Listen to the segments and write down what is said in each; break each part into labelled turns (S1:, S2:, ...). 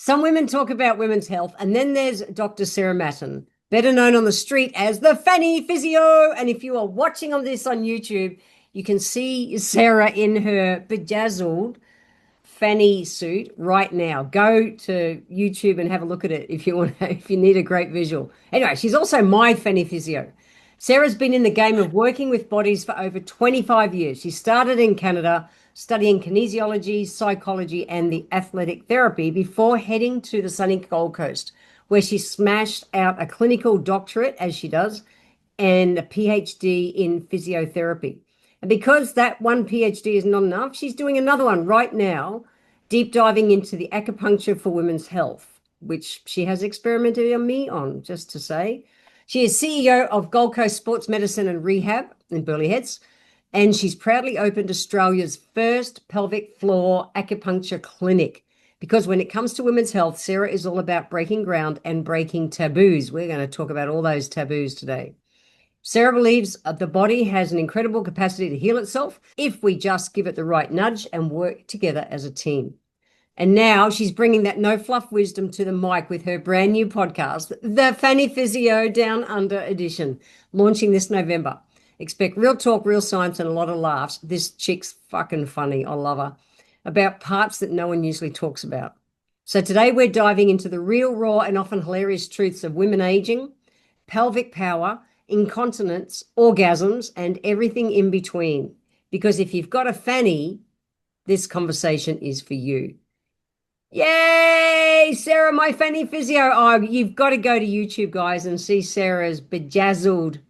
S1: Some women talk about women's health, and then there's Dr. Sarah Mattin, better known on the street as the Fanny Physio. And if you are watching on this on YouTube, you can see Sarah in her bedazzled Fanny suit right now. Go to YouTube and have a look at it if you want, if you need a great visual. Anyway, she's also my Fanny Physio. Sarah's been in the game of working with bodies for over 25 years. She started in Canada studying kinesiology, psychology, and the athletic therapy before heading to the sunny Gold Coast, where she smashed out a clinical doctorate, as she does, and a PhD in physiotherapy. And because that one PhD is not enough, she's doing another one right now, deep diving into the acupuncture for women's health, which she has experimented on me on, just to say. She is CEO of Gold Coast Sports Medicine and Rehab in Burleigh Heads, and she's proudly opened Australia's first pelvic floor acupuncture clinic. Because when it comes to women's health, Sarah is all about breaking ground and breaking taboos. We're going to talk about all those taboos today. Sarah believes the body has an incredible capacity to heal itself if we just give it the right nudge and work together as a team. And now she's bringing that no fluff wisdom to the mic with her brand new podcast, the Fanny Physio Down Under Edition, launching this November. Expect real talk, real science, and a lot of laughs. This chick's fucking funny. I love her. About parts that no one usually talks about. So today we're diving into the real, raw, and often hilarious truths of women aging, pelvic power, incontinence, orgasms, and everything in between. Because if you've got a fanny, this conversation is for you. Yay, Sarah, my Fanny Physio. Oh, you've got to go to YouTube, guys, and see Sarah's bedazzled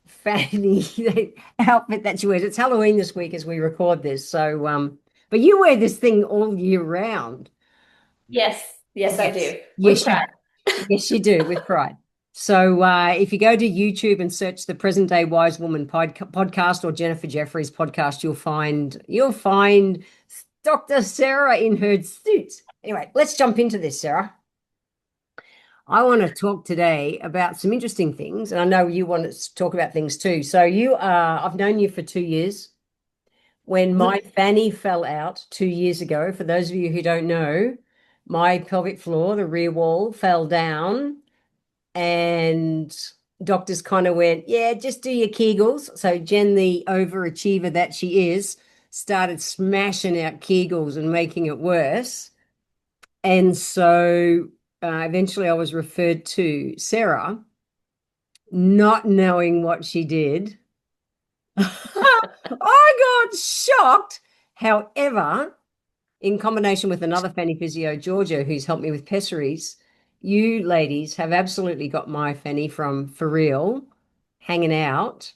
S1: fanny outfit that she wears. It's Halloween this week as we record this. So, but you wear this thing all year round.
S2: Yes, yes, I
S1: Yes.
S2: do. With
S1: Yes, you,
S2: pride.
S1: yes, you do, with pride. So if you go to YouTube and search the Present Day Wise Woman podcast or Jennifer Jefferies podcast, you'll find Dr. Sarah in her suit. Anyway, let's jump into this, Sarah. I want to talk today about some interesting things, and I know you want to talk about things too. So I've known you for 2 years. When my fanny fell out 2 years ago, for those of you who don't know, my pelvic floor, the rear wall, fell down, and doctors kind of went, yeah, just do your Kegels. So Jen, the overachiever that she is, started smashing out Kegels and making it worse. And so eventually I was referred to Sarah, not knowing what she did. I got shocked. However, in combination with another Fanny Physio, Georgia, who's helped me with pessaries, you ladies have absolutely got my Fanny from for real, hanging out.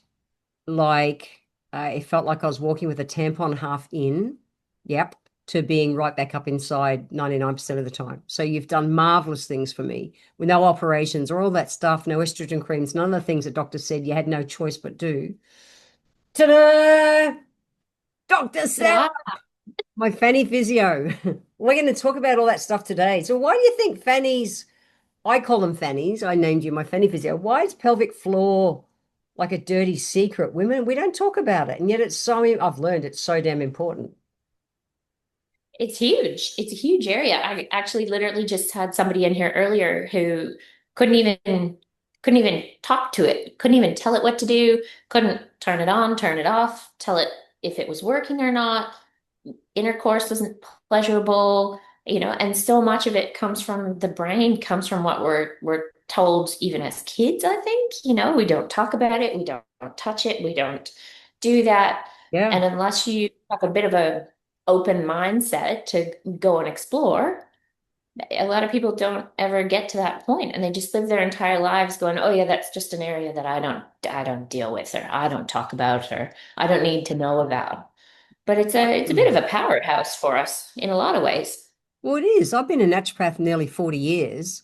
S1: Like it felt like I was walking with a tampon half in. Yep. To being right back up inside 99% of the time. So you've done marvelous things for me with no operations or all that stuff, no estrogen creams, none of the things that doctors said you had no choice but do. Ta-da! Dr. Sarah,
S2: Ta-da.
S1: my Fanny Physio. We're going to talk about all that stuff today. So why do you think fannies, I call them fannies, I named you my Fanny Physio. Why is pelvic floor like a dirty secret? Women, we don't talk about it. And yet I've learned it's so damn important.
S2: It's huge. It's a huge area. I actually literally just had somebody in here earlier who couldn't even couldn't even talk to it, couldn't even tell it what to do, couldn't turn it on, turn it off, tell it if it was working or not. Intercourse wasn't pleasurable, and so much of it comes from the brain, comes from what we're told even as kids, I think. We don't talk about it, we don't touch it, we don't do that.
S1: Yeah.
S2: And unless you have a bit of a open mindset to go and explore, a lot of people don't ever get to that point, and they just live their entire lives going, oh yeah, that's just an area that I don't deal with, or I don't talk about, or I don't need to know about. But it's a bit of a powerhouse for us in a lot of ways.
S1: Well, it is. I've been a naturopath nearly 40 years.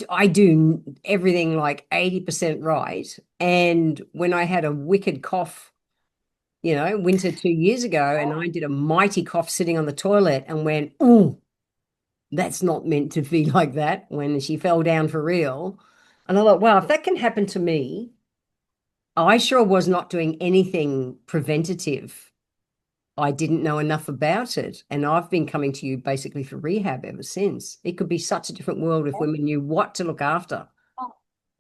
S1: I do everything like 80% right. And when I had a wicked cough, winter 2 years ago, and I did a mighty cough sitting on the toilet and went, oh, that's not meant to be like that when she fell down for real. And I thought, wow, if that can happen to me, I sure was not doing anything preventative I didn't know enough about it. And I've been coming to you basically for rehab ever since. It could be such a different world if women knew what to look after.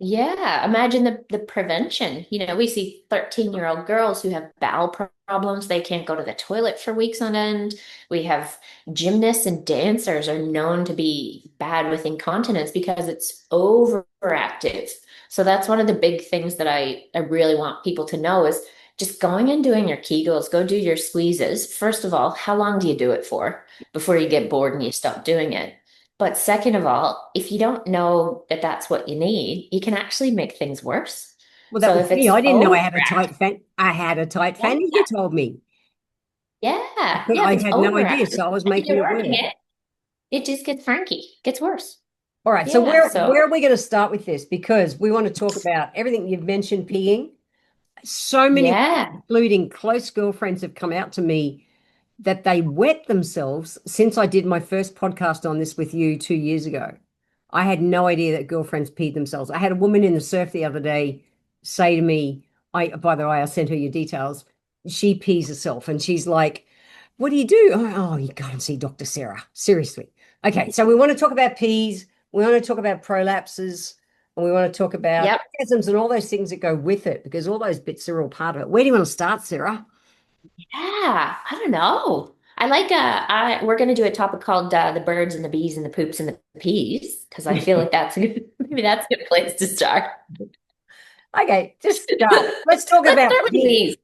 S2: Yeah, imagine the prevention. We see 13-year-old girls who have bowel problems. They can't go to the toilet for weeks on end. We have gymnasts and dancers are known to be bad with incontinence because it's overactive. So that's one of the big things that I really want people to know is just going and doing your Kegels, go do your squeezes. First of all, how long do you do it for before you get bored and you stop doing it? But second of all, if you don't know that that's what you need, you can actually make things worse.
S1: Well, that
S2: So
S1: was
S2: if
S1: me.
S2: it's
S1: I didn't know I had a
S2: overactive,
S1: tight fan. I had a tight
S2: yeah,
S1: fanny. You told me.
S2: yeah,
S1: But
S2: yeah, if
S1: I
S2: it's
S1: had no idea,
S2: overactive
S1: so I was
S2: and
S1: making
S2: you're
S1: it
S2: working
S1: worse.
S2: it, it just gets franky, gets worse.
S1: All right. So
S2: Yeah,
S1: where
S2: so
S1: are we going to start with this? Because we want to talk about everything you've mentioned, peeing. So many,
S2: yeah.
S1: including close girlfriends, have come out to me that they wet themselves since I did my first podcast on this with you 2 years ago. I had no idea that girlfriends peed themselves. I had a woman in the surf the other day say to me, by the way, I sent her your details. She pees herself and she's like, what do you do? Oh, you go and see Dr. Sarah. Seriously. Okay, so we want to talk about pees. We want to talk about prolapses. And we want to talk about
S2: Yep.
S1: orgasms and all those things that go with it because all those bits are all part of it. Where do you want to start, Sarah?
S2: Yeah, I don't know. I like we're gonna do a topic called the birds and the bees and the poops and the peas because I feel like that's a good maybe that's a good place to start.
S1: Okay, just start. Let's talk
S2: Let's
S1: about
S2: start with the
S1: pee.
S2: bees.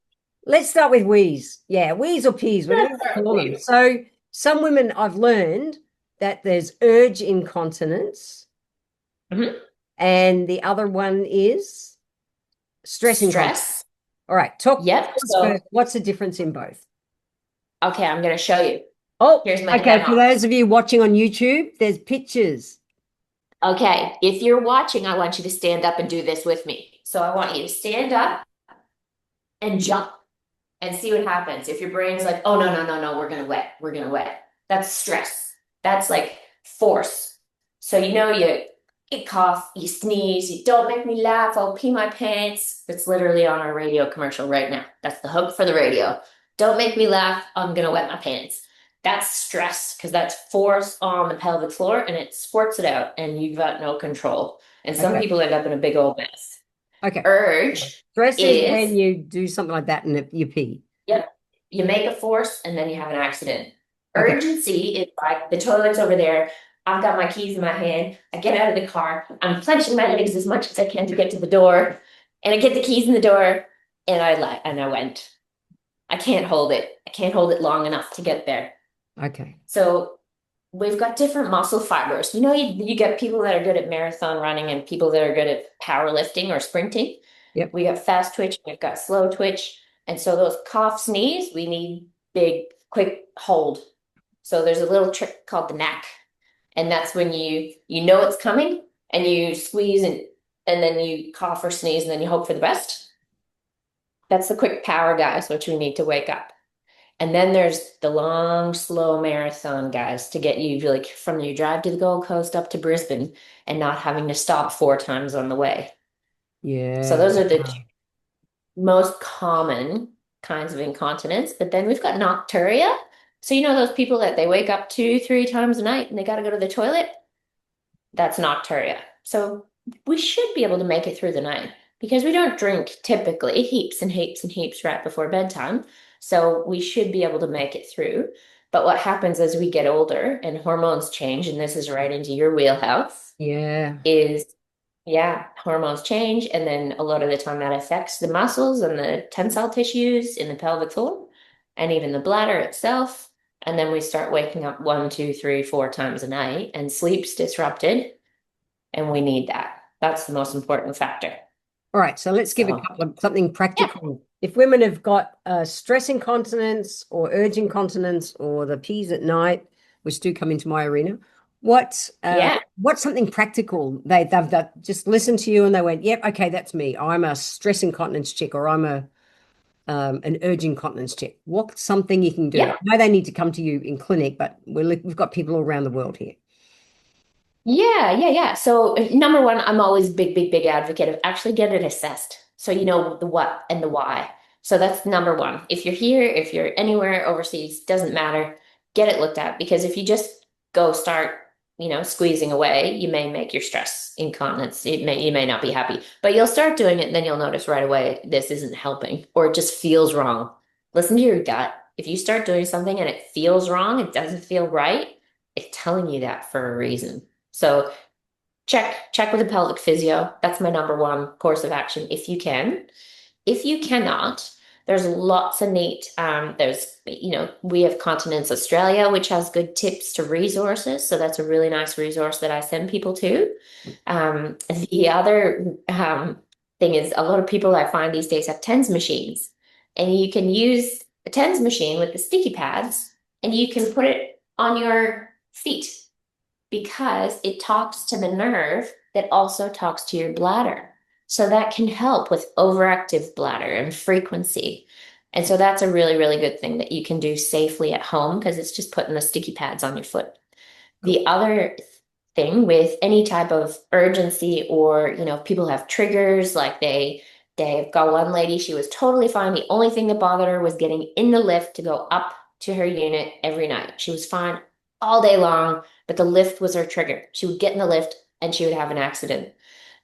S1: Let's start with wheeze. Yeah, wheeze or peas, whatever
S2: Let's
S1: you
S2: start
S1: call
S2: with
S1: them.
S2: bees.
S1: So some women I've learned that there's urge incontinence,
S2: Mhm.
S1: and the other one is stress incontinence.
S2: Stress.
S1: All right, talk
S2: Yep.
S1: us first.
S2: So,
S1: What's the difference in both?
S2: okay, I'm going to show you.
S1: Oh,
S2: Here's my
S1: okay. For
S2: demo.
S1: those of you watching on YouTube, there's pictures.
S2: Okay, if you're watching, I want you to stand up and do this with me. So I want you to stand up and jump and see what happens. If your brain's like, oh, no, no, no, no, we're going to wet. That's stress. That's like force. So, you cough, you sneeze, you don't make me laugh, I'll pee my pants. It's literally on our radio commercial right now. That's the hook for the radio. Don't make me laugh, I'm going to wet my pants. That's stress because that's force on the pelvic floor and it squirts it out and you've got no control. And some
S1: Okay.
S2: people end up in a big old mess.
S1: Okay.
S2: Urge
S1: Stress is
S2: is
S1: when you do something like that and you pee.
S2: Yep. You make a force and then you have an accident.
S1: Okay.
S2: Urgency is like the toilet's over there. I've got my keys in my hand. I get out of the car. I'm clenching my legs as much as I can to get to the door. And I get the keys in the door and I went. I can't hold it. I can't hold it long enough to get there.
S1: Okay.
S2: So we've got different muscle fibers. You get people that are good at marathon running and people that are good at powerlifting or sprinting.
S1: Yep.
S2: We got fast twitch, we've got slow twitch. And so those cough, sneeze, we need big, quick hold. So there's a little trick called the knack. And that's when you know it's coming and you squeeze and then you cough or sneeze and then you hope for the best. That's the quick power guys, which we need to wake up. And then there's the long, slow marathon guys to get you like from your drive to the Gold Coast up to Brisbane and not having to stop 4 times on the way. So
S1: Yeah.
S2: those are the most common kinds of incontinence. But then we've got nocturia. So those people that they wake up 2, 3 times a night and they got to go to the toilet? That's nocturia. So we should be able to make it through the night because we don't drink typically heaps and heaps and heaps right before bedtime. So we should be able to make it through. But what happens as we get older and hormones change, and this is right into your wheelhouse,
S1: Yeah.
S2: is yeah, hormones change, and then a lot of the time that affects the muscles and the tensile tissues in the pelvic floor and even the bladder itself. And then we start waking up 1, 2, 3, 4 times a night, and sleep's disrupted, and we need that. That's the most important factor.
S1: All right, so let's give a
S2: So,
S1: couple of something
S2: yeah,
S1: practical. If women have got stress incontinence or urge incontinence or the peas at night, which do come into my arena,
S2: yeah,
S1: what's something practical they've just listened to you and they went, yep, okay, that's me. I'm a stress incontinence chick or I'm a an urge incontinence chick. What's something you can do? I
S2: yeah,
S1: know they need to come to you in clinic, but we've got people all around the world here.
S2: yeah, yeah, yeah. So, number one, I'm always big, big, big advocate of actually get it assessed. So you know the what and the why. So that's number one. If you're here, if you're anywhere overseas, doesn't matter, get it looked at because if you just go start, squeezing away, you may make your stress incontinence. You may not be happy, but you'll start doing it and then you'll notice right away this isn't helping or it just feels wrong. Listen to your gut. If you start doing something and it feels wrong, it doesn't feel right, it's telling you that for a reason. So check with a pelvic physio. That's my number one course of action if you can. If you cannot, there's lots of neat, we have Continence Australia, which has good tips to resources. So that's a really nice resource that I send people to. The other thing is a lot of people I find these days have TENS machines, and you can use a TENS machine with the sticky pads, and you can put it on your feet because it talks to the nerve that also talks to your bladder. So that can help with overactive bladder and frequency. And so that's a really, really good thing that you can do safely at home because it's just putting the sticky pads on your foot. The other thing with any type of urgency or, people have triggers like they've got one lady, she was totally fine. The only thing that bothered her was getting in the lift to go up to her unit every night. She was fine all day long, but the lift was her trigger. She would get in the lift and she would have an accident.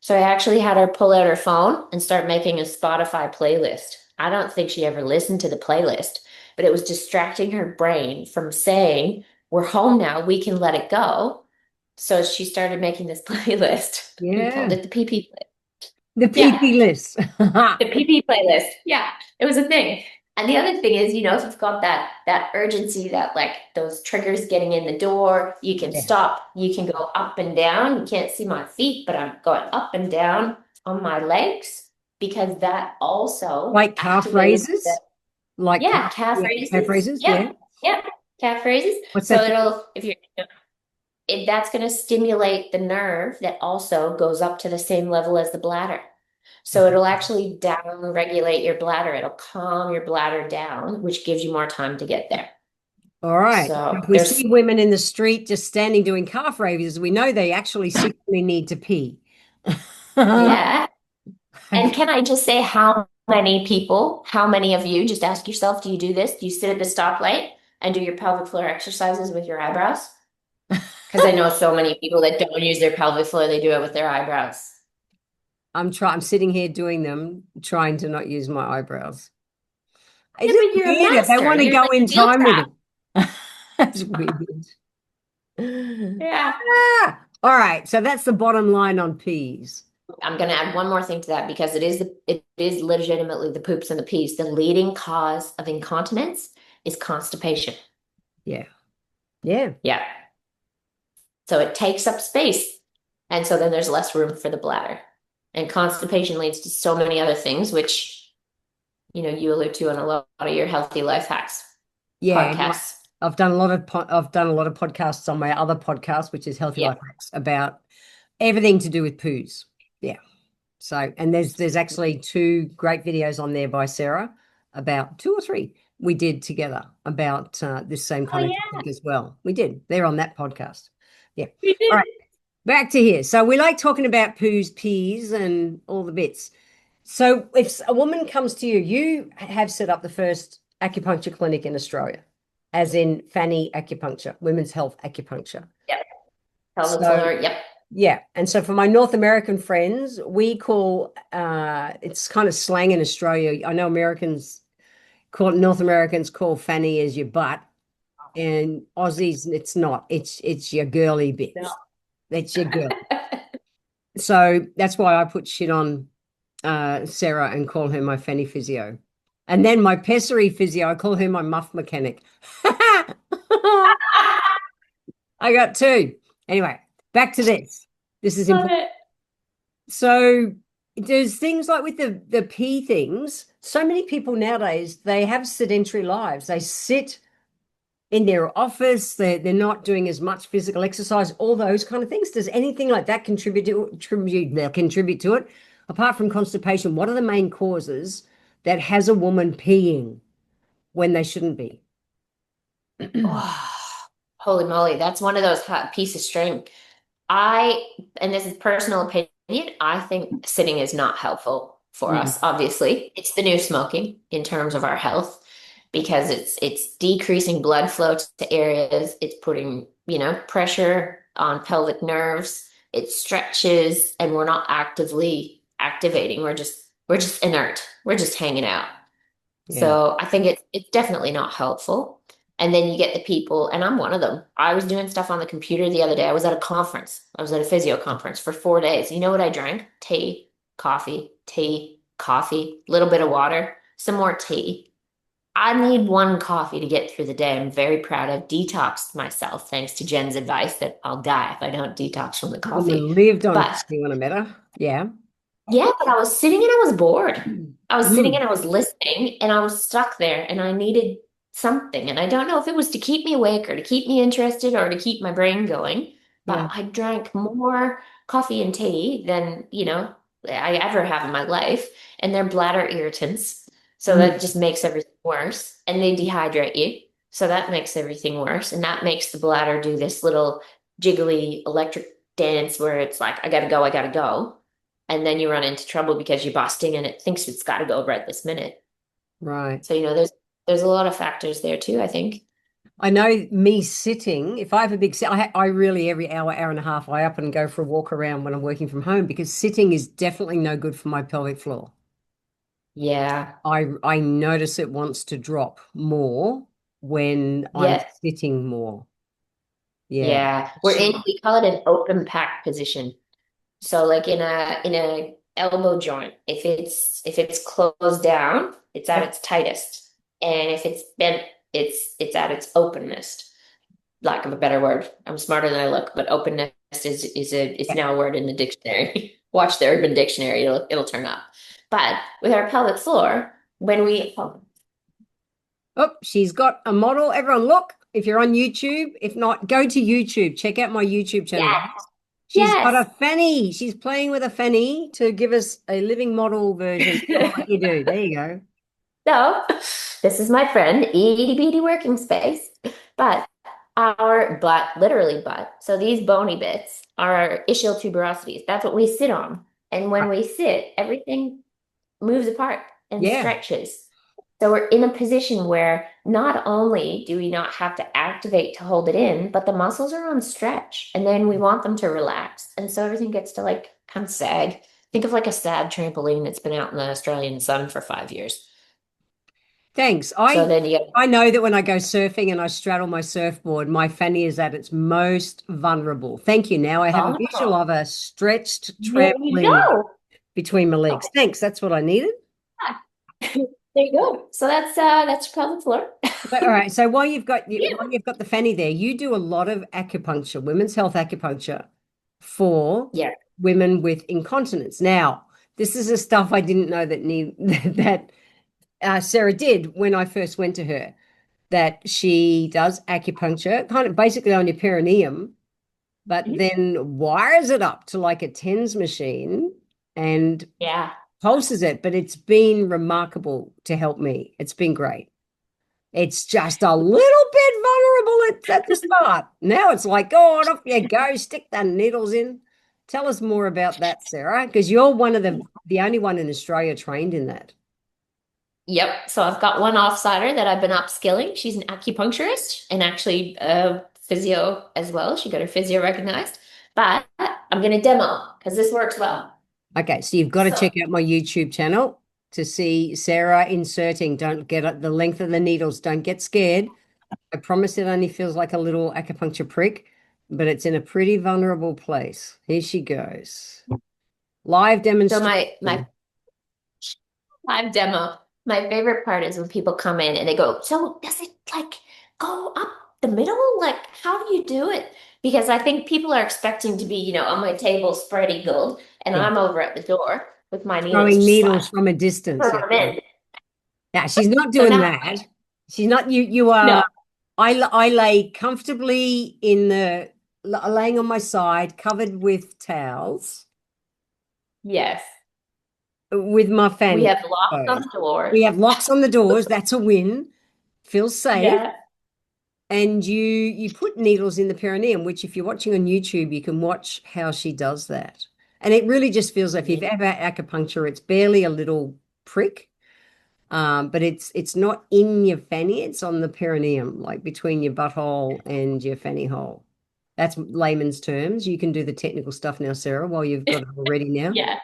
S2: So I actually had her pull out her phone and start making a Spotify playlist. I don't think she ever listened to the playlist, but it was distracting her brain from saying, we're home now, we can let it go. So she started making this playlist. We called
S1: Yeah.
S2: it the PP playlist.
S1: The
S2: Yeah,
S1: PP list.
S2: the PP playlist. Yeah, it was a thing. And the other thing is, if you've got that urgency, that like those triggers getting in the door, you can
S1: Yeah.
S2: stop, you can go up and down. You can't see my feet, but I'm going up and down on my legs because that also
S1: Like calf
S2: activates the,
S1: raises? Like
S2: yeah, calf
S1: yeah, calf
S2: raises.
S1: raises, yeah.
S2: Yep, yep, calf raises.
S1: What's
S2: So
S1: that?
S2: it'll, if you're, that's going to stimulate the nerve that also goes up to the same level as the bladder. So it'll actually down regulate your bladder. It'll calm your bladder down, which gives you more time to get there.
S1: All right.
S2: So
S1: If we
S2: there's,
S1: see women in the street just standing doing calf raises, we know they actually secretly need to pee.
S2: yeah. And can I just say how many of you, just ask yourself, do you do this? Do you sit at the stoplight and do your pelvic floor exercises with your eyebrows? Because I know so many people that don't use their pelvic floor, they do it with their eyebrows.
S1: I'm sitting here doing them, trying to not use my eyebrows. Is
S2: Yeah,
S1: it
S2: but you're a
S1: weird if they
S2: master.
S1: want to
S2: You're
S1: go
S2: like
S1: in
S2: steel
S1: time with
S2: trap.
S1: it? That's weird.
S2: Yeah.
S1: All right. So that's the bottom line on peas.
S2: I'm going to add one more thing to that because it is legitimately the poops and the pees. The leading cause of incontinence is constipation.
S1: Yeah. Yeah.
S2: Yeah. So it takes up space. And so then there's less room for the bladder. And constipation leads to so many other things, which, you allude to on a lot of your healthy life hacks
S1: Yeah. And
S2: podcasts.
S1: I've done a lot of podcasts on my other podcast, which is Healthy
S2: Yeah.
S1: Life Hacks, about everything to do with poos. Yeah. So, and there's actually two great videos on there by Sarah, about two or three we did together about this same
S2: Oh,
S1: kind of
S2: yeah.
S1: topic as well. We did. They're on that podcast. Yeah.
S2: We
S1: All
S2: did.
S1: right. Back to here. So we like talking about poos, peas, and all the bits. So if a woman comes to you, you have set up the first acupuncture clinic in Australia, as in Fanny Acupuncture, Women's Health Acupuncture.
S2: Yep. Pelvic
S1: So
S2: floor. Yep.
S1: yeah, and so for my North American friends, we call it's kind of slang in Australia. I know North Americans call Fanny as your butt, and Aussies it's not. It's your girly
S2: No.
S1: bits. That's your girl. So that's why I put shit on Sarah and call her my Fanny Physio. And then my pessary physio, I call her my muff mechanic. I got two. Anyway, back to this. This is
S2: Love
S1: important.
S2: it.
S1: So there's things like with the pee things. So many people nowadays, they have sedentary lives. They sit in their office. They're not doing as much physical exercise, all those kind of things. Does anything like that contribute to it? Apart from constipation, what are the main causes that has a woman peeing when they shouldn't be?
S2: Oh, holy moly. That's one of those hot piece of string. And this is personal opinion, I think sitting is not helpful. for
S1: Mm.
S2: us, obviously. It's the new smoking in terms of our health because it's decreasing blood flow to areas, it's putting, pressure on pelvic nerves, it stretches, and we're not actively activating. We're just inert. We're just hanging out.
S1: Yeah.
S2: So I think it's definitely not helpful. And then you get the people, and I'm one of them. I was doing stuff on the computer the other day. I was at a conference. I was at a physio conference for 4 days. You know what I drank? Tea, coffee, a little bit of water, some more tea. I need one coffee to get through the day. I'm very proud. I've detoxed myself thanks to Jen's advice that I'll die if I don't detox from the coffee.
S1: Woman lived on
S2: But
S1: coffee when I met her. Yeah.
S2: yeah, but I was sitting and I was bored. I was sitting
S1: Mm.
S2: and I was listening and I was stuck there and I needed something. And I don't know if it was to keep me awake or to keep me interested or to keep my brain going, but
S1: Yeah.
S2: I drank more coffee and tea than, I ever have in my life. And they're bladder irritants. So
S1: Mm.
S2: that just makes everything worse. And they dehydrate you. So that makes everything worse. And that makes the bladder do this little jiggly electric dance where it's like, I gotta go, I gotta go. And then you run into trouble because you're busting and it thinks it's got to go right this minute.
S1: Right.
S2: So, there's a lot of factors there too, I think.
S1: I know me sitting, if I have a big sit, I really every hour, hour and a half, I up and go for a walk around when I'm working from home because sitting is definitely no good for my pelvic floor.
S2: Yeah.
S1: I notice it wants to drop more when I'm
S2: Yes.
S1: sitting more. Yeah.
S2: Yeah. We call it an open pack position. So like in a elbow joint, if it's closed down, it's at
S1: Yep.
S2: its tightest. And if it's bent, it's at its openest. Lack of a better word. I'm smarter than I look, but openness is
S1: Yep.
S2: now a word in the dictionary. Watch the Urban Dictionary, it'll turn up. But with our pelvic floor, when we
S1: Oh, she's got a model. Everyone look, if you're on YouTube, if not, go to YouTube. Check out my YouTube channel,
S2: yes,
S1: guys. She's got
S2: yes.
S1: a fanny. She's playing with a fanny to give us a living model version of what you do. There you go.
S2: So this is my friend, itty bitty working space. But our butt, literally butt. So these bony bits are ischial tuberosities. That's what we sit on. And when
S1: Right.
S2: we sit, everything moves apart and
S1: Yeah.
S2: stretches. So we're in a position where not only do we not have to activate to hold it in, but the muscles are on stretch and then we want them to relax. And so everything gets to like kind of sag. Think of like a sad trampoline that's been out in the Australian sun for 5 years.
S1: Thanks.
S2: So
S1: I
S2: then you get,
S1: I know that when I go surfing and I straddle my surfboard, my fanny is at its most vulnerable. Thank you. Now I have a visual
S2: vulnerable.
S1: of a stretched
S2: There you
S1: trampoline
S2: go.
S1: between my legs.
S2: Okay.
S1: Thanks. That's what I needed.
S2: There you go. So that's pelvic floor.
S1: But, all right. So
S2: Yeah.
S1: while you've got the fanny there, you do a lot of acupuncture, women's health acupuncture for
S2: Yeah.
S1: women with incontinence. Now, this is the stuff I didn't know that need that Sarah did when I first went to her. That she does acupuncture, kind of basically on your perineum, but
S2: Mhm.
S1: then wires it up to like a TENS machine and
S2: Yeah.
S1: pulses it. But it's been remarkable to help me. It's been great. It's just a little bit vulnerable at the start. Now it's like, oh, off you go, stick the needles in. Tell us more about that, Sarah, because you're one of the only one in Australia trained in that.
S2: Yep. So I've got one offsider that I've been upskilling. She's an acupuncturist and actually a physio as well. She got her physio recognized. But I'm going to demo because this works well.
S1: Okay, so you've got to
S2: So,
S1: check out my YouTube channel to see Sarah inserting. Don't get the length of the needles. Don't get scared. I promise it only feels like a little acupuncture prick, but it's in a pretty vulnerable place. Here she goes. Live
S2: so my
S1: demonstration.
S2: live demo, my favorite part is when people come in and they go, so does it like go up the middle? Like, how do you do it? Because I think people are expecting to be, on my table spread eagled, and
S1: Yeah,
S2: I'm over at the door with my needles
S1: throwing
S2: just like
S1: needles from a distance. Yeah.
S2: in.
S1: Yeah, she's not
S2: So
S1: doing
S2: now,
S1: that. She's not you are
S2: no,
S1: I lay comfortably in laying on my side covered with towels
S2: yes.
S1: with my
S2: We
S1: fanny
S2: have locks on
S1: exposed.
S2: the doors.
S1: We have locks on the doors. That's a win. Feels safe.
S2: Yeah.
S1: And you put needles in the perineum, which if you're watching on YouTube, you can watch how she does that. And it really just feels like if
S2: Yeah.
S1: you've ever had acupuncture, it's barely a little prick. But it's not in your fanny, it's on the perineum, like between your butthole and your fanny hole. That's layman's terms. You can do the technical stuff now, Sarah, while you've got it all ready now.
S2: Yeah.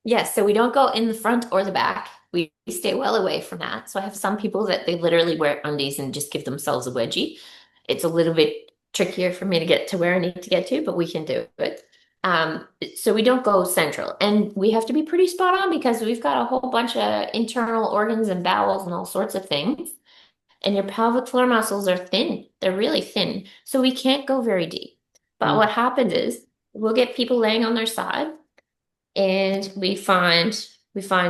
S2: Yes, so we don't go in the front or the back. We stay well away from that. So I have some people that they literally wear undies and just give themselves a wedgie. It's a little bit trickier for me to get to where I need to get to, but we can do it. So we don't go central, and we have to be pretty spot on because we've got a whole bunch of internal organs and bowels and all sorts of things. And your pelvic floor muscles are thin. They're really thin. So we can't go very deep. But
S1: Mm.
S2: what happens is we'll get people laying on their side and we find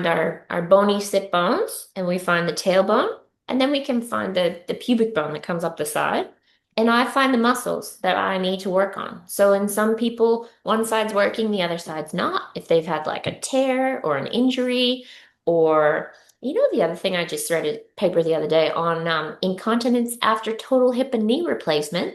S2: our bony sit bones and we find the tailbone and then we can find the pubic bone that comes up the side and I find the muscles that I need to work on. So in some people one side's working, the other side's not, if they've had like a tear or an injury. Or the other thing, I just read a paper the other day on incontinence after total hip and knee replacement,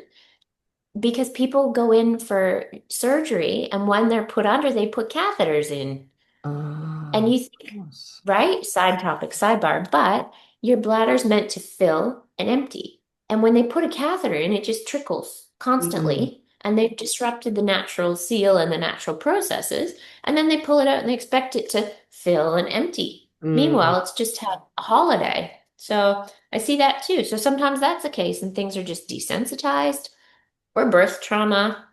S2: because people go in for surgery and when they're put under, they put catheters in. And
S1: Ah,
S2: you
S1: of
S2: think,
S1: course.
S2: right? Side topic, sidebar, but your bladder's meant to fill and empty. And when they put a catheter in, it just trickles
S1: Mm,
S2: constantly. And they've disrupted the natural seal and the natural processes. And then they pull it out and they expect it to fill and empty.
S1: mm.
S2: Meanwhile, it's just had a holiday. So I see that too. So sometimes that's the case and things are just desensitized or birth trauma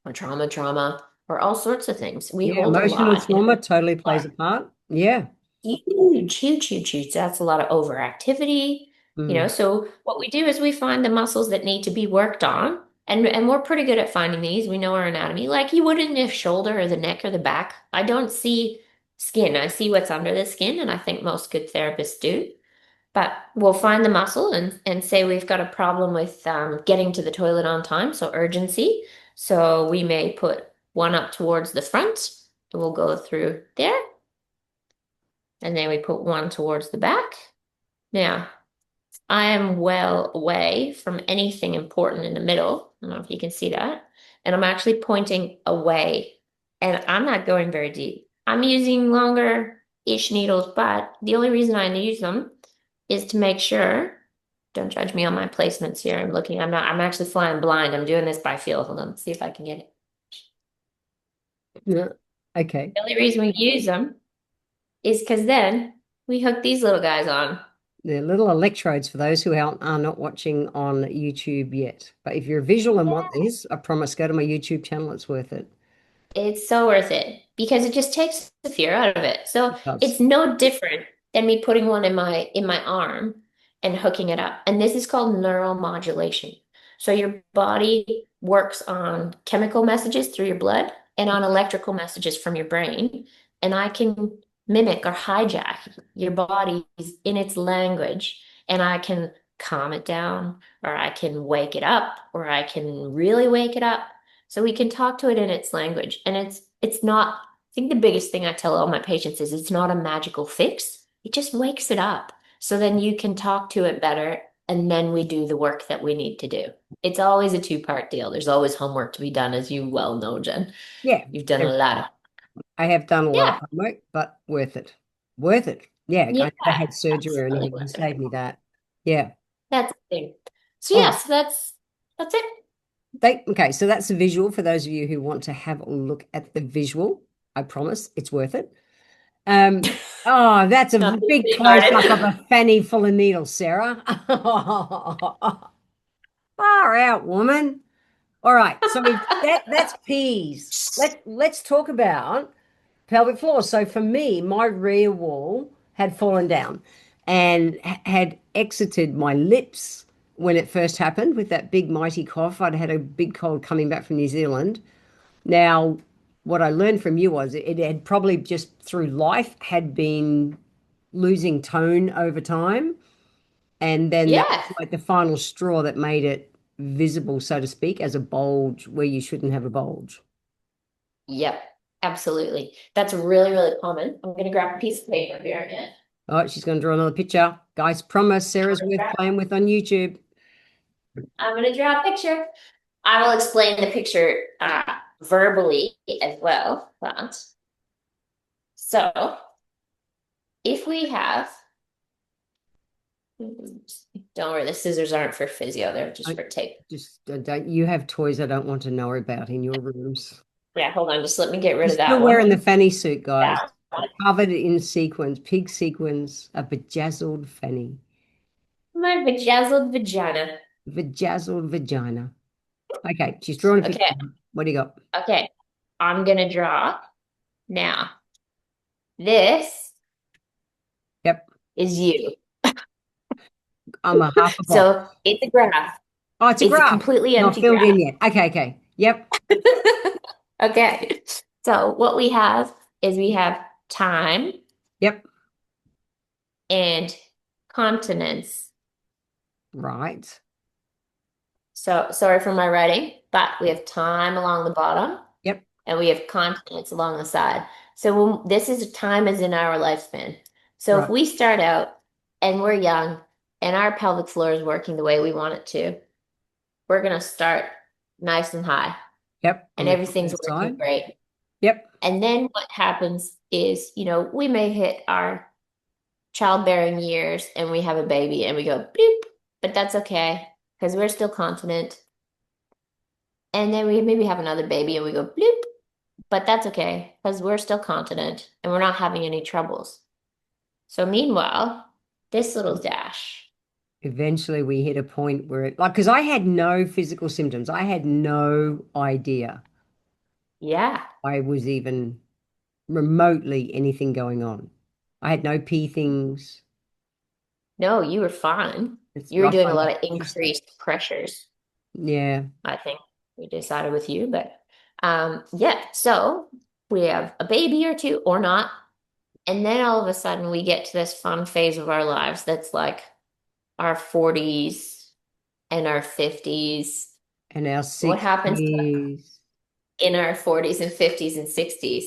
S2: or trauma or all sorts of things. We
S1: Yeah,
S2: hold a
S1: emotional
S2: lot in
S1: trauma totally plays a part. Yeah.
S2: huge, huge, huge, huge. That's a lot of overactivity.
S1: Mm.
S2: So what we do is we find the muscles that need to be worked on. And we're pretty good at finding these. We know our anatomy. Like you would in the shoulder or the neck or the back. I don't see skin. I see what's under the skin, and I think most good therapists do. But we'll find the muscle and say we've got a problem with getting to the toilet on time, so urgency. So we may put one up towards the front. We'll go through there, and then we put one towards the back. Now, I am well away from anything important in the middle. I don't know if you can see that. And I'm actually pointing away, and I'm not going very deep. I'm using longer-ish needles, but the only reason I use them is to make sure. Don't judge me on my placements here. I'm looking. I'm actually flying blind. I'm doing this by feel. Hold on. See if I can get it.
S1: Yeah. Okay.
S2: The only reason we use them is because then we hook these little guys on.
S1: They're little electrodes for those who are not watching on YouTube yet. But if you're visual and want this, I promise, go to my YouTube channel. It's worth it.
S2: It's so worth it because it just takes the fear out of it. So
S1: It does.
S2: it's no different than me putting one in my arm and hooking it up. And this is called neuromodulation. So your body works on chemical messages through your blood and on electrical messages from your brain. And I can mimic or hijack your body in its language, and I can calm it down, or I can wake it up, or I can really wake it up. So we can talk to it in its language. And it's not, I think the biggest thing I tell all my patients is it's not a magical fix. It just wakes it up. So then you can talk to it better. And then we do the work that we need to do. It's always a two-part deal. There's always homework to be done, as you well know, Jen.
S1: Yeah.
S2: You've done a
S1: There-
S2: lot of,
S1: I have done a lot of
S2: yeah,
S1: homework, but worth it. Worth it. Yeah.
S2: yeah,
S1: I never had surgery or
S2: absolutely
S1: anything. You
S2: worth it.
S1: saved me that. Yeah.
S2: That's the thing. So
S1: All
S2: yeah,
S1: right.
S2: so that's it.
S1: Okay, so that's the visual for those of you who want to have a look at the visual. I promise it's worth it. Oh, that's a
S2: Not
S1: big
S2: being
S1: close up of
S2: guarded.
S1: a fanny full of needles, Sarah. Far out, woman. All right, so that's peas. Let's talk about pelvic floor. So for me, my rear wall had fallen down and had exited my lips when it first happened with that big mighty cough. I'd had a big cold coming back from New Zealand. Now, what I learned from you was it had probably just through life had been losing tone over time. And then that
S2: Yeah.
S1: was like the final straw that made it visible, so to speak, as a bulge where you shouldn't have a bulge.
S2: Yep. Absolutely. That's really, really common. I'm gonna grab a piece of paper here again.
S1: Oh, she's going to draw another picture. Guys, promise Sarah's worth playing with on YouTube.
S2: I'm gonna draw a picture. I will explain the picture verbally as well. But so if we have, don't worry, the scissors aren't for physio, they're just
S1: I
S2: for tape.
S1: just don't you have toys I don't want to know about in your rooms.
S2: Yeah, hold on, just let me get rid
S1: She's
S2: of
S1: still
S2: that one.
S1: wearing the fanny suit, guys.
S2: That one.
S1: Covered in sequins, pig sequins, a bejazzled fanny,
S2: My bedazzled vagina.
S1: bejazzled vagina. Okay, she's drawing a picture.
S2: Okay,
S1: What do you got?
S2: okay. I'm gonna draw now. This
S1: Yep,
S2: is you.
S1: I'm a half a box.
S2: So it's a graph.
S1: Oh, it's a
S2: It's a
S1: graph.
S2: completely
S1: Not
S2: empty
S1: filled in
S2: graph.
S1: yet. Okay, okay. Yep,
S2: Okay. So what we have is we have time
S1: yep.
S2: and continence.
S1: Right.
S2: So sorry for my writing, but we have time along the bottom
S1: Yep,
S2: and we have continence along the side. So this is time is in our lifespan. So if
S1: right.
S2: we start out and we're young and our pelvic floor is working the way we want it to, we're going to start nice and high
S1: Yep, on
S2: and
S1: the
S2: everything's
S1: continent
S2: working
S1: side.
S2: great.
S1: Yep.
S2: And then what happens is, we may hit our childbearing years and we have a baby and we go bloop, but that's okay because we're still continent. And then we maybe have another baby and we go bloop, but that's okay because we're still continent and we're not having any troubles. So meanwhile, this little dash,
S1: Eventually we hit a point where it like because I had no physical symptoms. I had no idea
S2: yeah,
S1: I was even remotely anything going on. I had no pee things.
S2: no, you were fine.
S1: It's
S2: You were
S1: rough
S2: doing a
S1: over
S2: lot of
S1: just
S2: increased pressures,
S1: yeah.
S2: I think we decided with you, but yeah, so we have a baby or two or not. And then all of a sudden we get to this fun phase of our lives that's like our 40s and our 50s.
S1: And our
S2: What happens
S1: 60s.
S2: in our 40s and 50s and 60s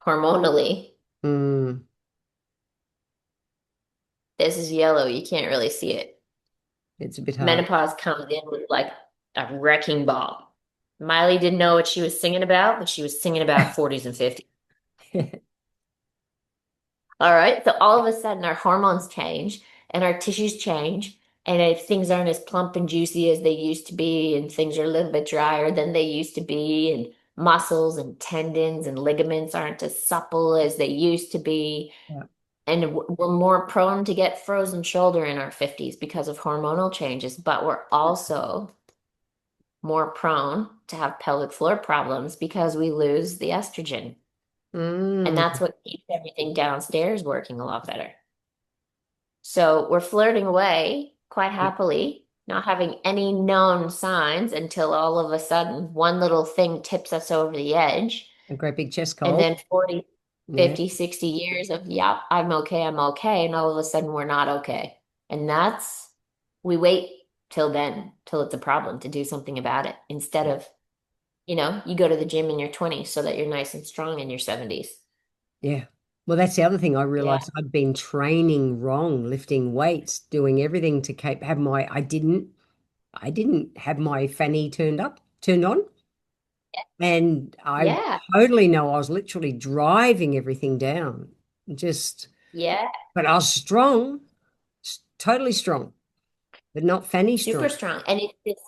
S2: hormonally?
S1: Mm,
S2: This is yellow. You can't really see it.
S1: it's a bit hard.
S2: Menopause comes in with like a wrecking ball. Miley didn't know what she was singing about, but she was singing about 40s and 50s. All right. So all of a sudden our hormones change and our tissues change. And if things aren't as plump and juicy as they used to be, and things are a little bit drier than they used to be, and muscles and tendons and ligaments aren't as supple as they used to be.
S1: Yeah.
S2: And we're more prone to get frozen shoulder in our 50s because of hormonal changes, but we're also more prone to have pelvic floor problems because we lose the estrogen. And
S1: Mm,
S2: that's what keeps everything downstairs working a lot better. So we're flirting away quite happily, not having any known signs until all of a sudden one little thing tips us over the edge.
S1: a great big chest
S2: And
S1: cold.
S2: then 40,
S1: Yeah.
S2: 50, 60 years of, yeah, I'm okay, I'm okay. And all of a sudden we're not okay. And we wait till then, till it's a problem to do something about it instead of, you go to the gym in your 20s so that you're nice and strong in your 70s.
S1: Yeah. Well, that's the other thing. I
S2: Yeah.
S1: realized I'd been training wrong, lifting weights, doing everything to have my, I didn't have my fanny turned on. And I
S2: Yeah.
S1: totally know I was literally driving everything down. Just,
S2: Yeah.
S1: but I was strong, totally strong, but not fanny
S2: Super
S1: strong.
S2: strong. And it's this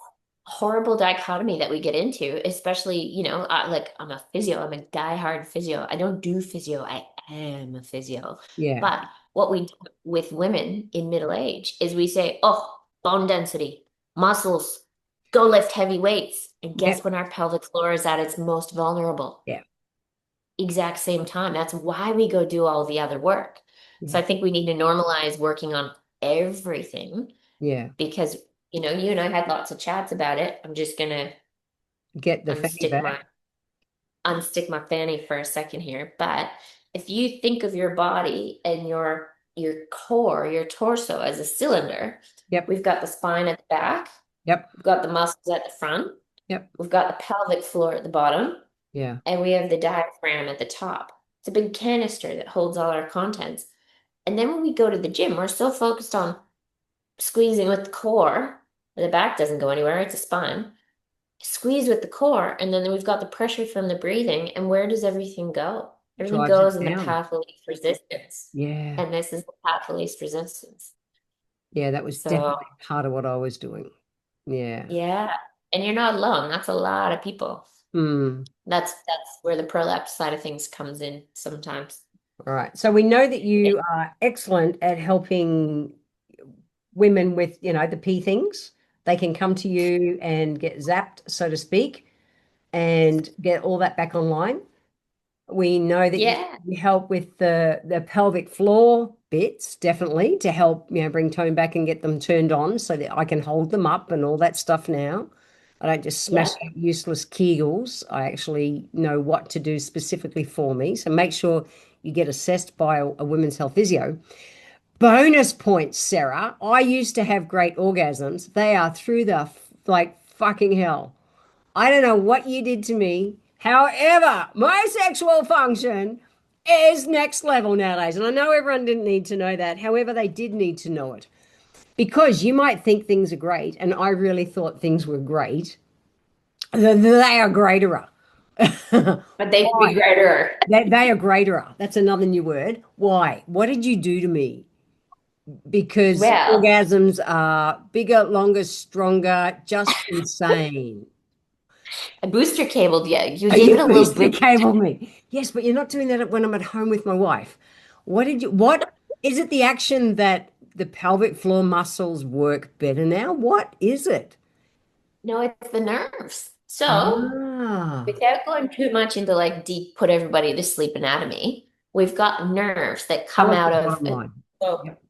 S2: horrible dichotomy that we get into, especially, like I'm a physio, I'm a diehard physio. I don't do physio, I am a physio.
S1: Yeah.
S2: But what we do with women in middle age is we say, oh, bone density, muscles, go lift heavy weights. And guess
S1: Yep.
S2: when our pelvic floor is at its most vulnerable?
S1: Yeah.
S2: Exact same time. That's why we go do all the other work. So
S1: Yeah.
S2: I think we need to normalize working on everything
S1: Yeah.
S2: because you and I had lots of chats about it. I'm just gonna
S1: Get the fanny
S2: unstick my
S1: back.
S2: unstick my fanny for a second here. But if you think of your body and your core, your torso as a cylinder,
S1: Yep.
S2: we've got the spine at the back,
S1: Yep.
S2: we've got the muscles at the front,
S1: Yep.
S2: we've got the pelvic floor at the bottom,
S1: Yeah.
S2: and we have the diaphragm at the top. It's a big canister that holds all our contents. And then when we go to the gym, we're so focused on squeezing with the core. The back doesn't go anywhere, it's a spine. squeeze with the core, and then we've got the pressure from the breathing. And where does everything go? Everything
S1: Drives it
S2: goes in the
S1: down.
S2: path of least resistance.
S1: Yeah.
S2: And this is the path of least resistance.
S1: Yeah, that was
S2: So,
S1: definitely part of what I was doing. Yeah.
S2: yeah. And you're not alone. That's a lot of people.
S1: Hmm.
S2: That's where the prolapse side of things comes in sometimes.
S1: All right. So we know that
S2: Yeah.
S1: you are excellent at helping women with, the pee things. They can come to you and get zapped, so to speak, and get all that back online. We know that
S2: Yeah.
S1: you help with the pelvic floor bits, definitely, to help, bring tone back and get them turned on so that I can hold them up and all that stuff now. I don't just smash
S2: Yeah.
S1: out useless Kegels. I actually know what to do specifically for me. So make sure you get assessed by a women's health physio. Bonus points, Sarah. I used to have great orgasms. They are through the like fucking hell. I don't know what you did to me. However, my sexual function is next level nowadays. And I know everyone didn't need to know that. However, they did need to know it. Because you might think things are great, and I really thought things were great. They are greater.
S2: But they could be
S1: Why?
S2: greater.
S1: They are greater. That's another new word. Why? What did you do to me? Because
S2: Well,
S1: orgasms are bigger, longer, stronger, just insane.
S2: a booster cabled you. You
S1: Oh,
S2: gave
S1: you
S2: it a little
S1: booster
S2: boost.
S1: cable me. Yes, but you're not doing that when I'm at home with my wife. What is it the action that the pelvic floor muscles work better now? What is it?
S2: No, it's the nerves. So,
S1: Ah,
S2: without going too much into like deep put everybody to sleep anatomy, we've got nerves that
S1: tell
S2: come
S1: us the
S2: out of
S1: bottom line.
S2: so
S1: Yep.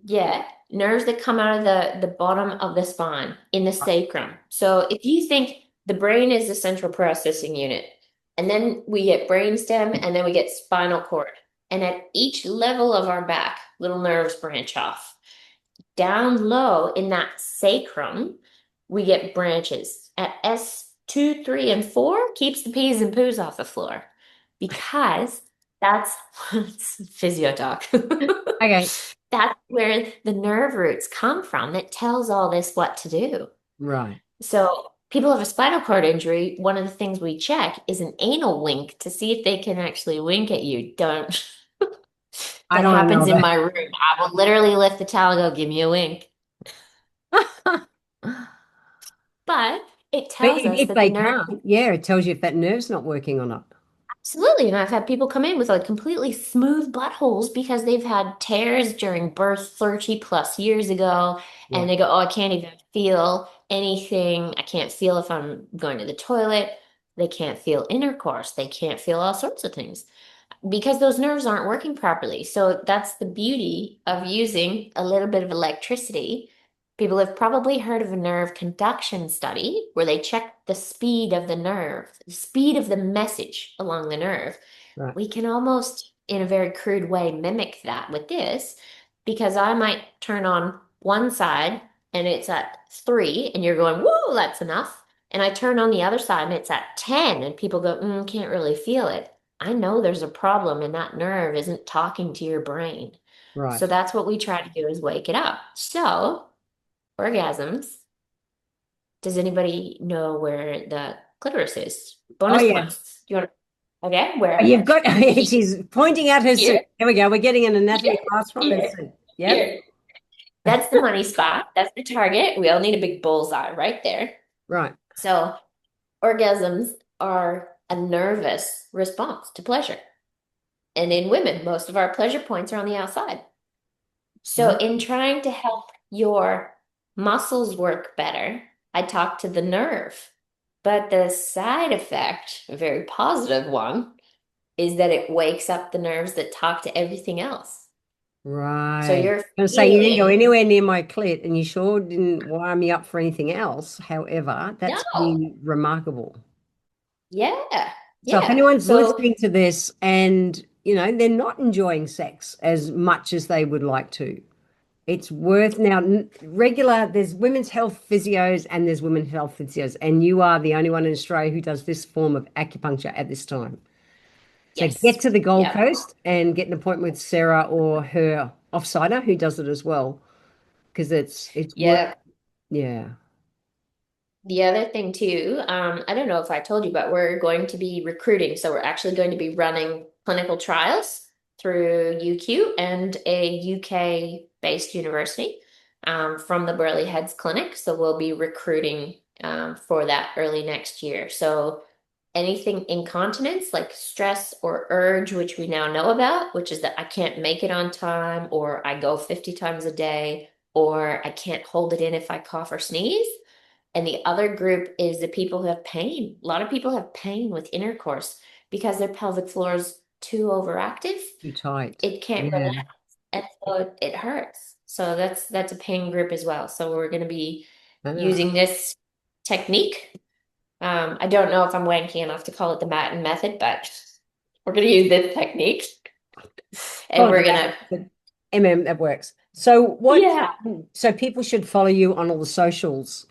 S2: yeah, nerves that come out of the bottom of the spine in the sacrum. So if you think the brain is the central processing unit, and then we get brainstem, and then we get spinal cord, and at each level of our back, little nerves branch off. Down low in that sacrum, we get branches. At S2, 3, and 4 keeps the peas and poos off the floor because that's physio talk.
S1: Okay.
S2: That's where the nerve roots come from that tells all this what to do.
S1: Right.
S2: So people have a spinal cord injury. One of the things we check is an anal wink to see if they can actually wink at you. Don't.
S1: I
S2: That
S1: don't want to know
S2: happens in
S1: about
S2: my room. I will literally lift the towel and go, give me a wink.
S1: it.
S2: But it
S1: But
S2: tells us
S1: if
S2: that the
S1: they
S2: nerve,
S1: can't, yeah, it tells you if that nerve's not working or not.
S2: absolutely. And I've had people come in with like completely smooth buttholes because they've had tears during birth 30 plus years ago.
S1: Yeah.
S2: And they go, oh, I can't even feel anything. I can't feel if I'm going to the toilet. They can't feel intercourse. They can't feel all sorts of things because those nerves aren't working properly. So that's the beauty of using a little bit of electricity. People have probably heard of a nerve conduction study where they check the speed of the nerve, the speed of the message along the nerve.
S1: Right.
S2: We can almost, in a very crude way, mimic that with this because I might turn on one side and it's at 3, and you're going, whoa, that's enough. And I turn on the other side and it's at 10, and people go, can't really feel it. I know there's a problem and that nerve isn't talking to your brain. So
S1: Right.
S2: that's what we try to do is wake it up. So, orgasms. Does anybody know where the clitoris is?
S1: Oh,
S2: Bonus
S1: yeah.
S2: points. Do you want to, okay,
S1: Oh,
S2: where?
S1: you've got,
S2: Here,
S1: she's pointing out her suit.
S2: here,
S1: There we go. We're getting an anatomy
S2: here,
S1: class from her
S2: here,
S1: suit. Yep.
S2: here. That's the money spot. That's the target. We all need a big bullseye right there.
S1: Right.
S2: So, orgasms are a nervous response to pleasure. And in women, most of our pleasure points are on the outside. So, in trying to help your muscles work better, I talk to the nerve. But the side effect, a very positive one, is that it wakes up the nerves that talk to everything else. So
S1: Right.
S2: you're
S1: I was say you didn't go
S2: feeling,
S1: anywhere near my clit, and you sure didn't wire me up for anything else. However, that's
S2: no,
S1: really remarkable.
S2: yeah,
S1: So if
S2: yeah.
S1: anyone's
S2: So,
S1: listening to this and, they're not enjoying sex as much as they would like to, it's worth now regular, there's women's health physios and there's women's health physios, and you are the only one in Australia who does this form of acupuncture at this time. So get
S2: yes,
S1: to the Gold
S2: yeah,
S1: Coast and get an appointment with Sarah or her offsider who does it as well, because it's worth,
S2: yeah.
S1: yeah.
S2: The other thing too, I don't know if I told you, but we're going to be recruiting. So we're actually going to be running clinical trials through UQ and a UK-based university from the Burley Heads Clinic. So we'll be recruiting for that early next year. So anything incontinence like stress or urge, which we now know about, which is that I can't make it on time, or I go 50 times a day, or I can't hold it in if I cough or sneeze. And the other group is the people who have pain. A lot of people have pain with intercourse because their pelvic floor is too overactive.
S1: Too tight.
S2: It can't
S1: Yeah.
S2: relax, and so it hurts. So that's a pain group as well. So we're going to be
S1: Ah.
S2: using this technique. I don't know if I'm wanky enough to call it the Mattin method, but we're going to use this technique, and
S1: Call it
S2: we're
S1: the
S2: going to,
S1: back, but that works. So
S2: yeah.
S1: so people should follow you on all the socials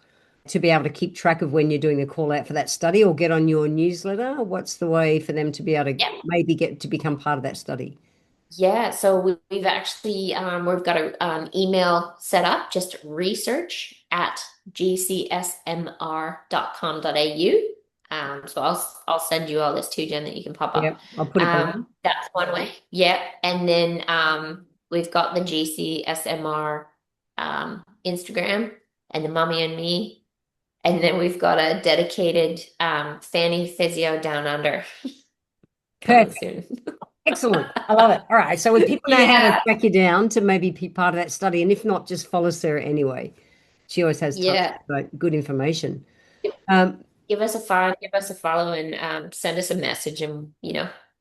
S1: to be able to keep track of when you're doing the call out for that study or get on your newsletter. What's the way for them to be able to
S2: Yeah.
S1: maybe get to become part of that study?
S2: Yeah, so we've actually we've got an email set up, just research at gcsmr.com.au. So I'll send you all this too, Jen, that you can pop
S1: Yeah,
S2: up.
S1: I'll put it below.
S2: That's one way. Yeah, and then we've got the GCSMR Instagram and the Mummy and Me, and then we've got a dedicated Fanny Physio Down Under coming
S1: Perfect.
S2: soon.
S1: Excellent. I love it. All right. So when people know how to
S2: Yeah.
S1: track you down to maybe be part of that study, and if not, just follow Sarah anyway. She always has tons
S2: Yeah.
S1: of good information. Um,
S2: Give us a follow, and send us a message, and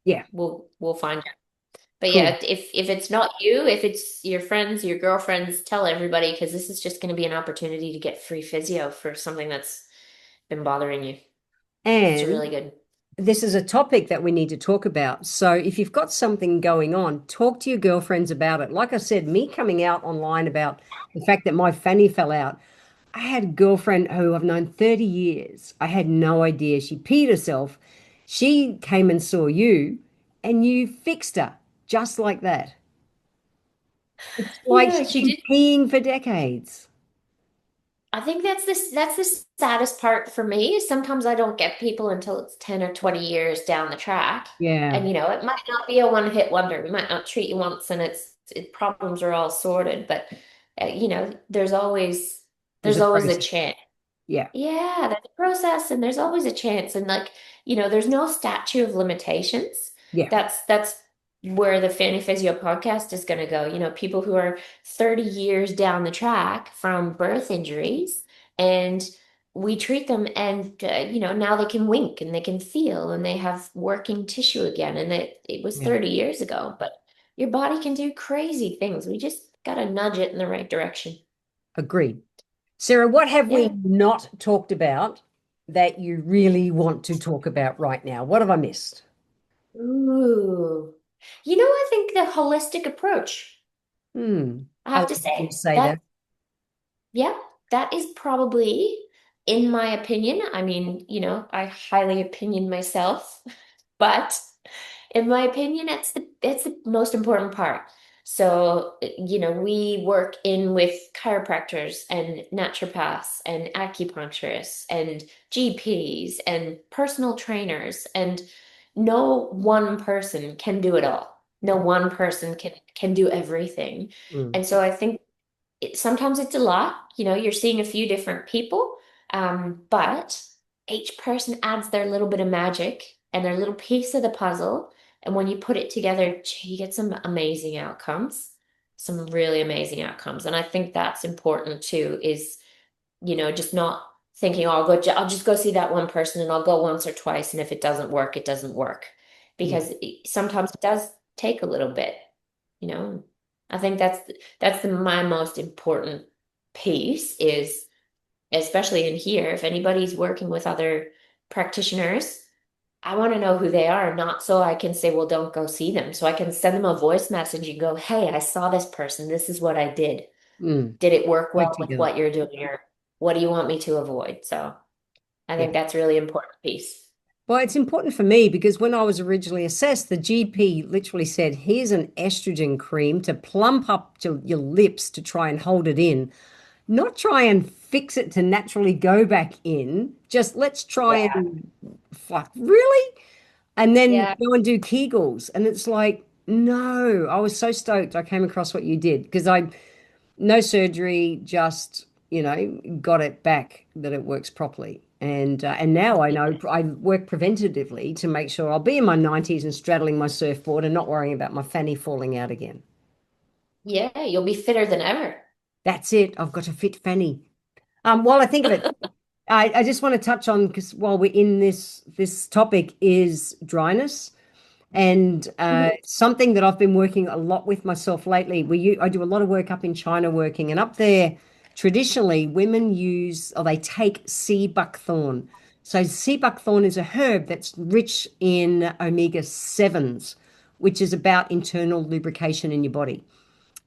S1: yeah,
S2: we'll find you. But
S1: cool.
S2: yeah, if it's not you, if it's your friends, your girlfriends, tell everybody, because this is just going to be an opportunity to get free physio for something that's been bothering you. It's
S1: And
S2: really good.
S1: this is a topic that we need to talk about. So if you've got something going on, talk to your girlfriends about it. Like I said, me coming out online about the fact that my fanny fell out. I had a girlfriend who I've known 30 years. I had no idea. She peed herself. She came and saw you and you fixed her just like that. It's like
S2: Yeah,
S1: she's
S2: she
S1: been
S2: did.
S1: peeing for decades.
S2: I think that's the saddest part for me. Is sometimes I don't get people until it's 10 or 20 years down the track.
S1: Yeah,
S2: And it might not be a one-hit wonder. We might not treat you once and problems are all sorted, but there's always
S1: there's
S2: there's
S1: a
S2: always a
S1: process.
S2: chance.
S1: Yeah,
S2: Yeah, there's a process and there's always a chance. And like, there's no statute of limitations.
S1: yeah,
S2: That's where the Fanny Physio podcast is going to go. People who are 30 years down the track from birth injuries, and we treat them, and now they can wink and they can feel and they have working tissue again. And it was
S1: yeah.
S2: 30 years ago, but your body can do crazy things. We just got to nudge it in the right direction.
S1: Agreed. Sarah, what have we
S2: Yeah.
S1: not talked about that you really want to talk about right now? What have I missed?
S2: Ooh. I think the holistic approach, I
S1: I
S2: have to
S1: like you
S2: say
S1: say that.
S2: that, yeah, that is probably, in my opinion, I mean, I highly opinion myself, but in my opinion, it's the most important part. So, we work in with chiropractors and naturopaths and acupuncturists and GPs and personal trainers, and no one person can do it all. No one person can do everything.
S1: Mm,
S2: And so I think sometimes it's a lot. You're seeing a few different people, but each person adds their little bit of magic and their little piece of the puzzle. And when you put it together, you get some amazing outcomes, some really amazing outcomes. And I think that's important too, is, just not thinking, oh, I'll just go see that one person and I'll go once or twice. And if it doesn't work, it doesn't work.
S1: yeah,
S2: Because sometimes it does take a little bit, you know. I think my most important piece is, especially in here, if anybody's working with other practitioners, I want to know who they are, not so I can say, well, don't go see them. So I can send them a voice message and go, hey, I saw this person. This is what I did.
S1: mm,
S2: Did it work
S1: work
S2: well with
S1: together.
S2: what you're doing, or what do you want me to avoid? So I
S1: Yeah.
S2: think that's really important piece.
S1: Well, it's important for me because when I was originally assessed, the GP literally said, here's an estrogen cream to plump up to your lips to try and hold it in, not try and fix it to naturally go back in. Just let's try
S2: Yeah.
S1: and fuck, really? And then
S2: Yeah.
S1: go and do Kegels. And it's like, no, I was so stoked I came across what you did because no surgery, just, got it back that it works properly. And now I know I work preventatively to make sure I'll be in my 90s and straddling my surfboard and not worrying about my fanny falling out again.
S2: Yeah, you'll be fitter than ever.
S1: That's it. I've got a fit fanny. While I think of it, I just want to touch on because while we're in this topic is dryness. And
S2: Mhm.
S1: something that I've been working a lot with myself lately, I do a lot of work up in China working, and up there, traditionally, women use or they take sea buckthorn. So sea buckthorn is a herb that's rich in omega 7s, which is about internal lubrication in your body.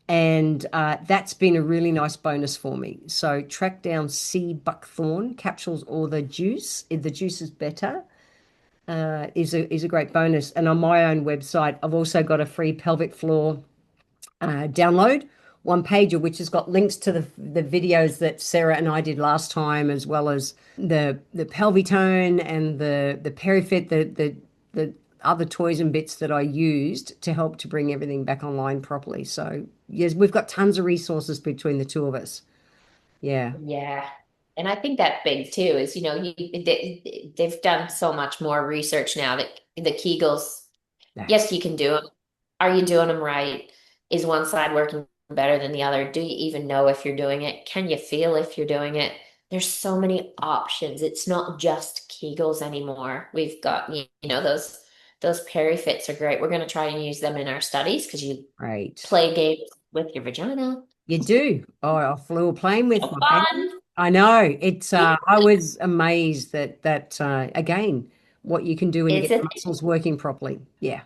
S1: And that's been a really nice bonus for me. So track down sea buckthorn capsules or the juice. If the juice is better, is a great bonus. And on my own website, I've also got a free pelvic floor download one pager, which has got links to the videos that Sarah and I did last time, as well as the pelvitone and the perifit, the other toys and bits that I used to help to bring everything back online properly. So yes, we've got tons of resources between the two of us. Yeah.
S2: Yeah. And I think that big too is, they've done so much more research now that the Kegels,
S1: That's
S2: yes, you can do them. Are you doing them right? Is one side working better than the other? Do you even know if you're doing it? Can you feel if you're doing it? There's so many options. It's not just Kegels anymore. We've got, those perifits are great. We're going to try and use them in our studies because you
S1: great.
S2: play games with your vagina.
S1: You do. Oh, I flew a plane with
S2: So
S1: my fanny.
S2: fun.
S1: I know. I was amazed that again, what you can do when you
S2: It's
S1: get
S2: a
S1: the muscles working properly. Yeah.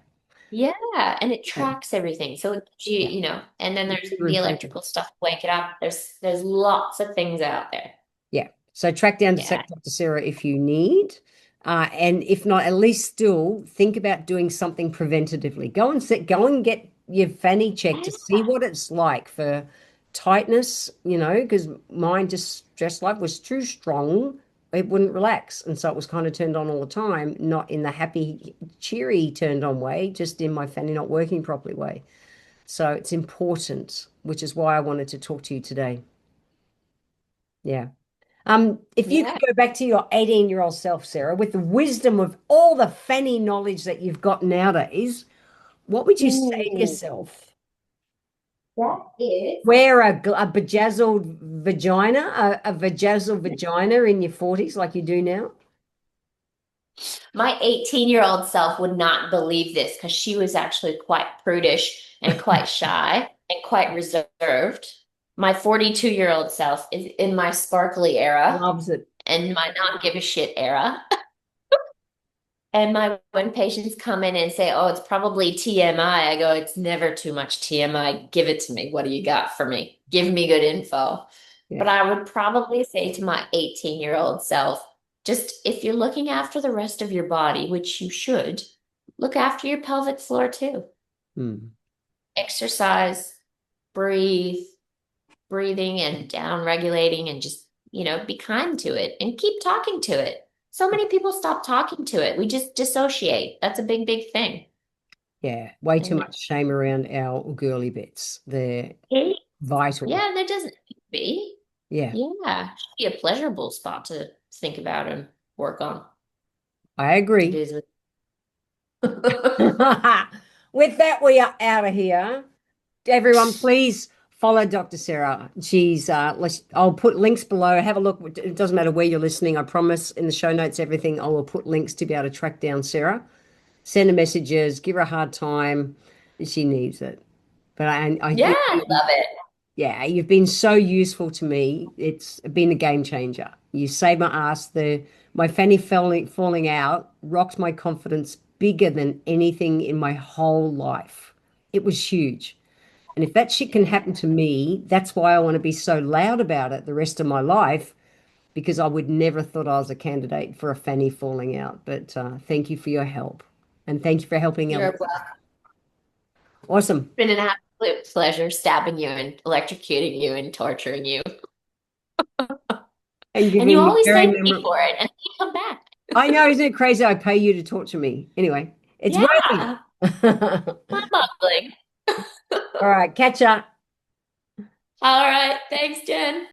S2: Yeah, and it
S1: Yeah.
S2: tracks everything. So it gives you,
S1: Yeah.
S2: and then there's
S1: Super
S2: the
S1: impressive.
S2: electrical stuff to wake it up. There's lots of things out there.
S1: Yeah. So track down to
S2: Yeah.
S1: Dr. Sarah if you need. And if not, at least still think about doing something preventatively. Go and get your fanny checked to see what it's like for tightness, because mine just stress life was too strong. It wouldn't relax. And so it was kind of turned on all the time, not in the happy, cheery turned on way, just in my fanny not working properly way. So it's important, which is why I wanted to talk to you today. Yeah. If you
S2: Yeah.
S1: could go back to your 18-year-old self, Sarah, with the wisdom of all the fanny knowledge that you've got nowadays, what would you say to
S2: Ooh,
S1: yourself?
S2: that is.
S1: Wear a bejazzled vagina, a bejazzled vagina in your 40s like you do now?
S2: My 18-year-old self would not believe this because she was actually quite prudish and quite shy and quite reserved. My 42-year-old self is in my sparkly era
S1: Loves it.
S2: and my not give a shit era. And when patients come in and say, "Oh, it's probably TMI," I go, "It's never too much TMI. Give it to me. What do you got for me? Give me good info." But
S1: Yeah.
S2: I would probably say to my 18-year-old self, just if you're looking after the rest of your body, which you should, look after your pelvic floor too.
S1: Hmm.
S2: Exercise, breathe, breathing and down regulating and just, be kind to it and keep talking to it. So many people stop talking to it. We just dissociate. That's a big, big thing.
S1: Yeah. Way too
S2: And
S1: much shame around our girly bits. They're
S2: it,
S1: vital.
S2: yeah, and there doesn't need to be.
S1: Yeah.
S2: Yeah, it should be a pleasurable spot to think about and work on.
S1: I
S2: It
S1: agree.
S2: is with
S1: With that, we are out of here. Everyone, please follow Dr. Sarah. I'll put links below. Have a look. It doesn't matter where you're listening. I promise in the show notes, everything, I will put links to be able to track down Sarah. Send her messages, give her a hard time. She needs it. But
S2: Yeah, I love it.
S1: yeah, you've been so useful to me. It's been a game changer. You saved my ass. My fanny falling out rocked my confidence bigger than anything in my whole life. It was huge. And if that shit can happen to me, that's why I want to be so loud about it the rest of my life, because I would never thought I was a candidate for a fanny falling out. But thank you for your help. And thank you for helping others.
S2: You're welcome.
S1: Awesome.
S2: It's been an absolute pleasure stabbing you and electrocuting you and torturing you.
S1: and
S2: And you
S1: giving me
S2: always
S1: very
S2: thank me
S1: memorable.
S2: for it, and then you come back.
S1: I know, isn't it crazy? I pay you to torture me. Anyway, it's working.
S2: Yeah, mind-boggling.
S1: All right, catch ya.
S2: All right, thanks, Jen.